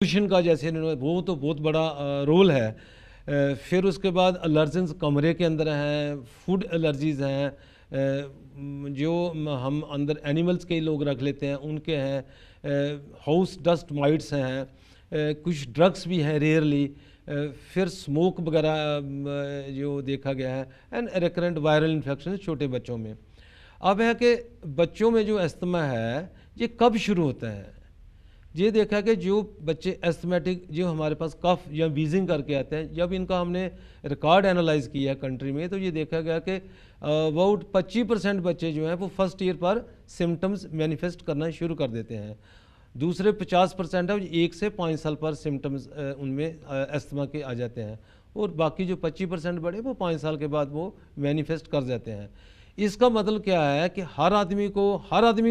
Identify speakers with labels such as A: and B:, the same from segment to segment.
A: Pollution का जैसे इन्होंने वो तो बहुत बड़ा रोल है। फिर उसके बाद एलर्जेंस कमरे के अंदर हैं, फूड एलर्जीज़ हैं, जो हम अंदर एनिमल्स के लोग रख लेते हैं उनके हैं, हाउस डस्ट माइट्स हैं, कुछ ड्रग्स भी हैं रेयरली, फिर स्मोक वगैरह जो देखा गया है, एंड रिकरेंट वायरल इन्फेक्शन छोटे बच्चों में। अब है कि बच्चों में जो अस्थमा है ये कब शुरू होता है। ये देखा कि जो बच्चे एस्थमेटिक जो हमारे पास कफ या वीजिंग करके आते हैं, जब इनका हमने रिकॉर्ड एनालाइज किया कंट्री में, तो ये देखा गया कि अबाउट 25% बच्चे जो हैं वो फर्स्ट ईयर पर सिम्टम्स मैनिफेस्ट करना शुरू कर देते हैं। दूसरे 50% है 1 से 5 साल पर सिम्टम्स उनमें अस्थमा के आ जाते हैं, और बाकी जो 25% बड़े वो 5 साल के बाद वो मैनिफेस्ट कर जाते हैं। इसका मतलब क्या है कि हर आदमी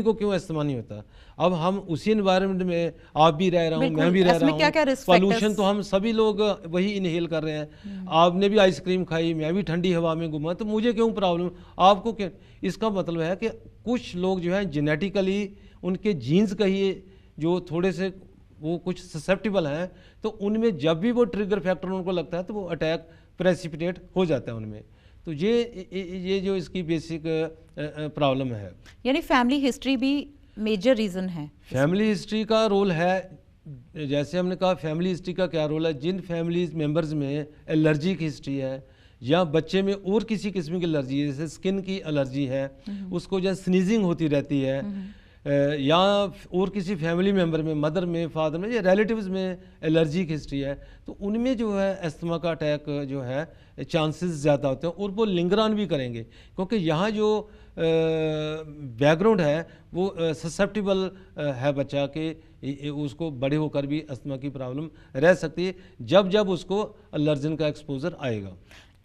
A: को क्यों अस्थमा नहीं होता। अब हम उसी एनवायरनमेंट में, आप भी रह रहा हूँ, मैं भी रह रहा हूँ, पॉल्यूशन तो हम सभी लोग वही इनहेल कर रहे हैं। आपने भी आइसक्रीम खाई, मैं भी ठंडी हवा में घूमा, तो मुझे क्यों प्रॉब्लम, आपको क्यों। इसका मतलब है कि कुछ लोग जो है जेनेटिकली उनके जीन्स कहिए जो थोड़े से वो कुछ ससेप्टिबल हैं, तो उनमें जब भी वो ट्रिगर फैक्टर उनको लगता है तो वो अटैक प्रेसिपिटेट हो जाता है उनमें। तो ये जो इसकी बेसिक प्रॉब्लम है।
B: यानी फैमिली हिस्ट्री भी मेजर रीज़न है।
A: फैमिली हिस्ट्री का रोल है, जैसे हमने कहा फैमिली हिस्ट्री का क्या रोल है। जिन फैमिलीज मेंबर्स में एलर्जिक हिस्ट्री है या बच्चे में और किसी किस्म की एलर्जी है, जैसे स्किन की एलर्जी है, उसको जैसे स्नीजिंग होती रहती है, या और किसी फैमिली मेम्बर में, मदर में, फादर में या रिलेटिव्स में एलर्जिक हिस्ट्री है, तो उनमें जो है अस्थमा का अटैक जो है चांसेस ज़्यादा होते हैं, और वो लिंगर ऑन भी करेंगे, क्योंकि यहाँ जो बैकग्राउंड है वो ससेप्टिबल है बच्चा के, उसको बड़े होकर भी अस्थमा की प्रॉब्लम रह सकती है जब जब उसको एलर्जन का एक्सपोजर आएगा।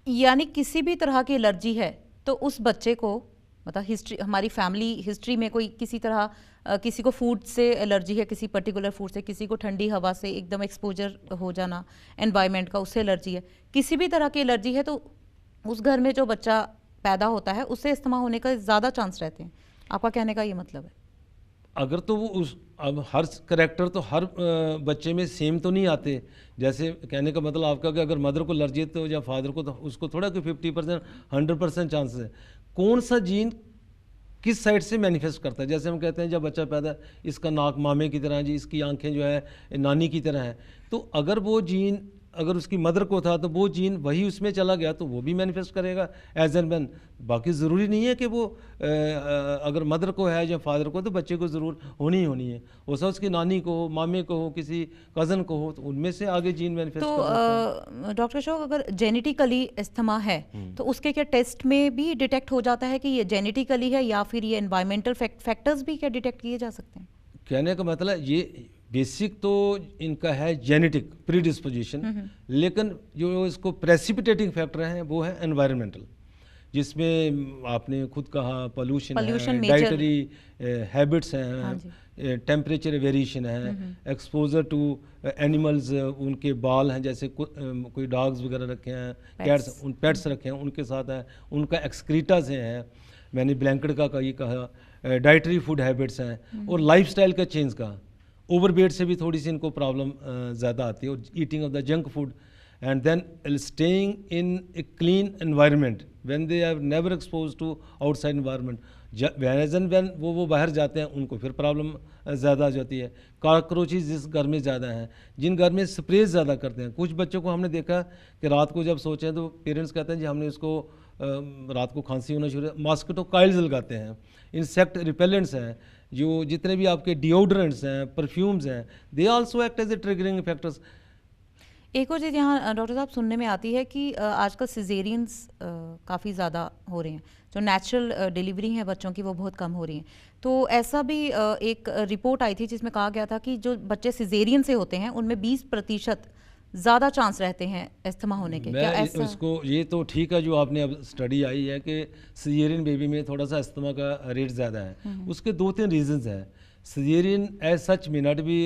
B: यानी किसी भी तरह की एलर्जी है तो उस बच्चे को, मतलब हिस्ट्री, हमारी फैमिली हिस्ट्री में कोई किसी तरह किसी को फूड से एलर्जी है, किसी पर्टिकुलर फूड से, किसी को ठंडी हवा से एकदम एक्सपोजर हो जाना एनवायरनमेंट का, उससे एलर्जी है, किसी भी तरह की एलर्जी है, तो उस घर में जो बच्चा पैदा होता है उससे अस्थमा होने का ज़्यादा चांस रहते हैं। आपका कहने का ये मतलब है?
A: अगर तो वो उस, अब हर करेक्टर तो हर बच्चे में सेम तो नहीं आते। जैसे कहने का मतलब आपका कि अगर मदर को एलर्जी है तो या फादर को, तो उसको थोड़ा कि 50% 100% चांसेस है। कौन सा जीन किस साइड से मैनिफेस्ट करता है। जैसे हम कहते हैं जब बच्चा पैदा, इसका नाक मामे की तरह है जी, इसकी आंखें जो है नानी की तरह हैं, तो अगर वो जीन अगर उसकी मदर को था तो वो जीन वही उसमें चला गया तो वो भी मैनिफेस्ट करेगा एज एन मैन। बाकी ज़रूरी नहीं है कि वो अगर मदर को है या फादर को तो बच्चे को ज़रूर होनी ही होनी है। हो सकता उसकी नानी को हो, मामे को हो, किसी कज़न को हो, तो उनमें से आगे जीन मैनिफेस्ट कर सकते हैं।
B: डॉक्टर अशोक, अगर जेनेटिकली अस्थमा है तो उसके क्या टेस्ट में भी डिटेक्ट हो जाता है कि ये जेनेटिकली है, या फिर ये एनवायरमेंटल फैक्टर्स भी क्या डिटेक्ट किए जा सकते हैं?
A: कहने का मतलब ये बेसिक तो इनका है जेनेटिक प्रीडिस्पोजिशन, लेकिन जो इसको प्रेसिपिटेटिंग फैक्टर हैं वो है एनवायरमेंटल, जिसमें आपने खुद कहा पोल्यूशन है, डाइटरी हैबिट्स हैं, टेम्परेचर वेरिएशन है, एक्सपोजर टू एनिमल्स, उनके बाल हैं, जैसे कोई डॉग्स वगैरह रखे हैं, कैट्स, उन पेट्स रखे हैं उनके साथ है, उनका एक्सक्रीटा से है, मैंने ब्लैंकेट का ये कहा, डाइटरी फूड हैबिट्स हैं, और लाइफस्टाइल का चेंज का, ओवरवेट से भी थोड़ी सी इनको प्रॉब्लम ज़्यादा आती है, और eating of the junk food, and then staying in a clean environment when they are never expose to outside environment. When वो बाहर जाते हैं उनको फिर प्रॉब्लम ज़्यादा आ जाती है। कॉकरोचेज जिस घर में ज़्यादा हैं, जिन घर में स्प्रे ज़्यादा करते हैं, कुछ बच्चों को हमने देखा कि रात को जब सोचें तो पेरेंट्स कहते हैं जी हमने उसको रात को खांसी होना शुरू, मॉस्किटो कॉइल्स लगाते हैं, इंसेक्ट रिपेलेंट्स हैं, जो जितने भी आपके डिओड्रेंट्स हैं, परफ्यूम्स हैं, they also act as a triggering factors.
B: एक और चीज़ यहाँ डॉक्टर साहब सुनने में आती है कि आजकल सिजेरियंस काफ़ी ज़्यादा हो रहे हैं, जो नेचुरल डिलीवरी है बच्चों की वो बहुत कम हो रही हैं। तो ऐसा भी एक रिपोर्ट आई थी जिसमें कहा गया था कि जो बच्चे सिजेरियन से होते हैं उनमें 20% ज़्यादा चांस रहते हैं अस्थमा होने के। क्या ऐसा?
A: उसको ये तो ठीक है जो आपने अब स्टडी आई है कि सिजेरियन बेबी में थोड़ा सा अस्थमा का रेट ज़्यादा है। उसके 2-3 रीजंस हैं। Caesarean as such may not भी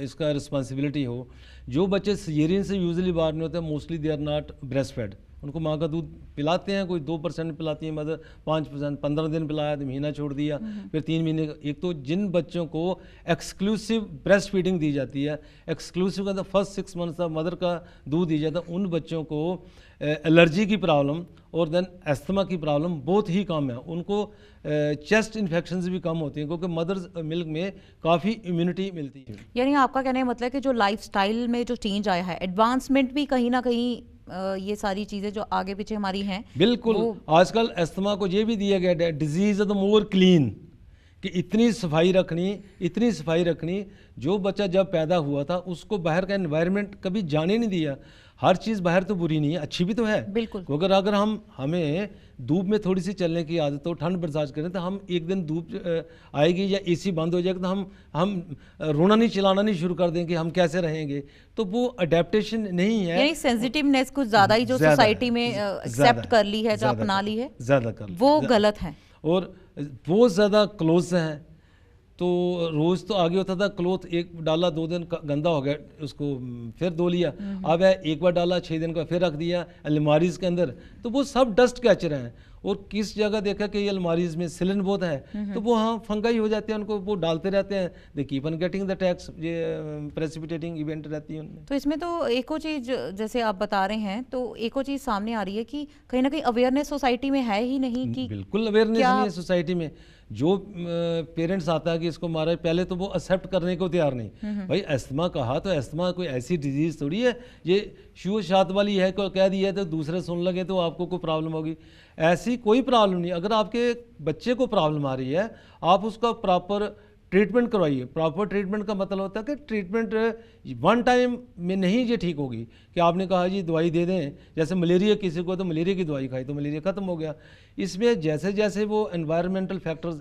A: इसका रिस्पॉन्सिबिलिटी हो। जो बच्चे सिजेरियन से यूजुअली बाहर नहीं होते, mostly they are not breast fed, उनको माँ का दूध पिलाते हैं, कोई 2% पिलाती है मदर, 5%, 15 दिन पिलाया तो महीना छोड़ दिया, फिर 3 महीने। एक तो जिन बच्चों को एक्सक्लूसिव ब्रेस्ट फीडिंग दी जाती है, एक्सक्लूसिव का फर्स्ट 6 मंथ्स तक मदर का दूध दिया जाता है, उन बच्चों को एलर्जी की प्रॉब्लम और देन अस्थमा की प्रॉब्लम बहुत ही कम है। उनको चेस्ट इन्फेक्शंस भी कम होती हैं क्योंकि मदर्स मिल्क में काफ़ी इम्यूनिटी मिलती है।
B: यानी आपका कहने का मतलब है कि जो लाइफस्टाइल में जो चेंज आया है, एडवांसमेंट भी कहीं ना कहीं ये सारी चीज़ें जो आगे पीछे हमारी हैं,
A: बिल्कुल। आजकल अस्थमा को ये भी दिया गया है disease of the more clean, कि इतनी सफाई रखनी। जो बच्चा जब पैदा हुआ था उसको बाहर का एनवायरनमेंट कभी जाने नहीं दिया। हर चीज़ बाहर तो बुरी नहीं है, अच्छी भी तो है।
B: बिल्कुल।
A: अगर हमें धूप में थोड़ी सी चलने की आदत हो, ठंड बर्दाश्त करें, तो हम एक दिन धूप आएगी या एसी बंद हो जाएगा तो हम रोना नहीं चिल्लाना नहीं शुरू कर देंगे, हम कैसे रहेंगे? तो वो अडेप्टेशन नहीं है,
B: यानी सेंसिटिवनेस कुछ ज़्यादा ही जो सोसाइटी में एक्सेप्ट कर ली है, जो अपना ली है,
A: ज़्यादा कर
B: वो गलत है।
A: और बहुत ज़्यादा क्लोज हैं। तो रोज़ तो आगे होता था, क्लोथ एक डाला 2 दिन गंदा हो गया, उसको फिर धो लिया। अब है एक बार डाला 6 दिन का फिर रख दिया अलमारीज़ के अंदर, तो वो सब डस्ट कैचर हैं। और किस जगह देखा कि ये अलमारीज़ में सिलन बहुत है, तो वो हाँ फंगाई हो जाते हैं, उनको वो डालते रहते हैं, they keep on getting the tax, ये प्रेसिपिटेटिंग इवेंट रहती है उनमें।
B: तो इसमें तो एक और चीज़ जैसे आप बता रहे हैं, तो एक और चीज़ सामने आ रही है कि कहीं ना कहीं अवेयरनेस सोसाइटी में है ही नहीं कि
A: बिल्कुल अवेयरनेस नहीं है सोसाइटी में। जो पेरेंट्स आता है कि इसको मारा, पहले तो वो एक्सेप्ट करने को तैयार नहीं। भाई अस्थमा कहा तो अस्थमा कोई ऐसी डिजीज़ थोड़ी है ये शूर शात वाली है, को कह दिया है तो दूसरे सुन लगे तो आपको कोई प्रॉब्लम होगी। ऐसी कोई प्रॉब्लम नहीं। अगर आपके बच्चे को प्रॉब्लम आ रही है, आप उसका प्रॉपर ट्रीटमेंट करवाइए। प्रॉपर ट्रीटमेंट का मतलब होता है कि ट्रीटमेंट वन टाइम में नहीं ये ठीक होगी कि आपने कहा जी दवाई दे दें, जैसे मलेरिया किसी को तो मलेरिया की दवाई खाई तो मलेरिया ख़त्म हो गया। इसमें जैसे जैसे वो एनवायरमेंटल फैक्टर्स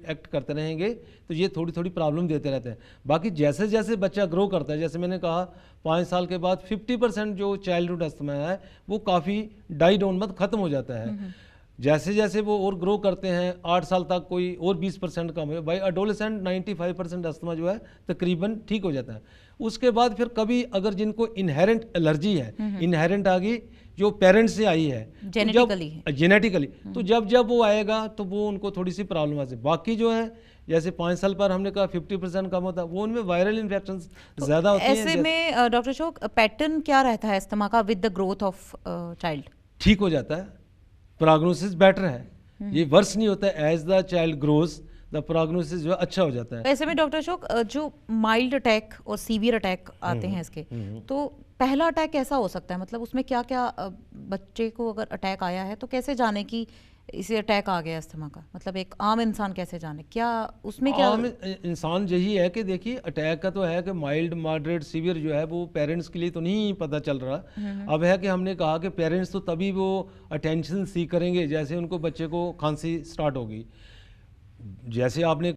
A: एक्ट करते रहेंगे तो ये थोड़ी थोड़ी प्रॉब्लम देते रहते हैं। बाकी जैसे जैसे बच्चा ग्रो करता है, जैसे मैंने कहा 5 साल के बाद 50% जो चाइल्डहुड अस्थमा है वो काफ़ी डाई डाउन मत ख़त्म हो जाता है। जैसे जैसे वो और ग्रो करते हैं 8 साल तक कोई और 20% कम है। बाई एडोलेसेंट 95% अस्थमा जो है तकरीबन ठीक हो जाता है। उसके बाद फिर कभी अगर जिनको इनहेरेंट एलर्जी है, इनहेरेंट आ गई जो पेरेंट्स से आई है जेनेटिकली, तो जब वो आएगा तो वो उनको थोड़ी सी प्रॉब्लम आ सकती है। बाकी जो है जैसे 5 साल पर हमने कहा 50% कम होता है, वो उनमें वायरल इन्फेक्शन ज़्यादा होते हैं।
B: ऐसे में डॉक्टर अशोक पैटर्न क्या रहता है अस्थमा का with the growth of child?
A: ठीक हो जाता है, प्रोग्नोसिस बेटर है, ये वर्स नहीं होता है। As the child grows the prognosis जो अच्छा हो जाता है।
B: ऐसे में डॉक्टर अशोक जो माइल्ड अटैक और सीवियर अटैक आते हैं इसके, तो पहला अटैक कैसा हो सकता है? मतलब उसमें क्या क्या बच्चे को अगर अटैक आया है तो कैसे जाने कि इसे अटैक आ गया अस्थमा का? मतलब एक आम इंसान कैसे जाने, क्या उसमें क्या?
A: आम इंसान यही है कि देखिए अटैक का तो है कि माइल्ड मॉडरेट सीवियर जो है वो पेरेंट्स के लिए तो नहीं पता चल रहा। अब है कि हमने कहा कि पेरेंट्स तो तभी वो अटेंशन सीख करेंगे जैसे उनको बच्चे को खांसी स्टार्ट होगी। जैसे आपने